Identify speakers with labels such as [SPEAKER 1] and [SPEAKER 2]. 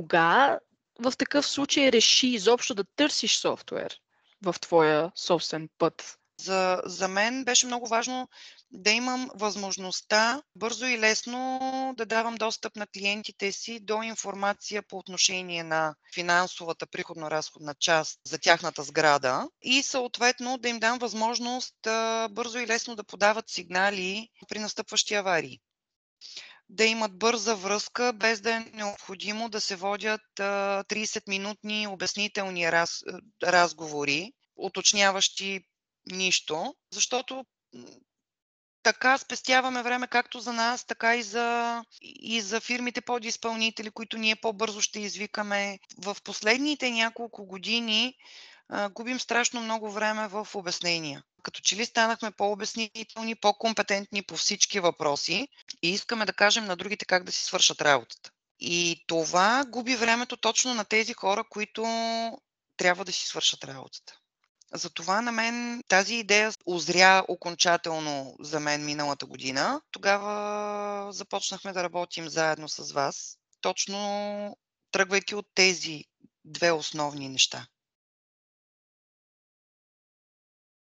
[SPEAKER 1] кога в такъв случай реши изобщо да търсиш софтуер в твоя собствен път?
[SPEAKER 2] За мен беше много важно да имам възможността бързо и лесно да давам достъп на клиентите си до информация по отношение на финансовата приходно-разходна част за тяхната сграда и съответно да им дам възможност бързо и лесно да подават сигнали при настъпващи аварии. Да имат бърза връзка, без да е необходимо да се водят 30-минутни обяснителни разговори, уточняващи нищо, защото така спестяваме време както за нас, така и за фирмите подизпълнители, които ние по-бързо ще извикаме. В последните няколко години губим страшно много време в обяснения. Като че ли станахме по-обяснителни, по-компетентни по всички въпроси и искаме да кажем на другите как да си свършат работата. И това губи времето точно на тези хора, които трябва да си свършат работата. Затова на мен тази идея узря окончателно за мен миналата година. Тогава започнахме да работим заедно с вас, точно тръгвайки от тези две основни неща.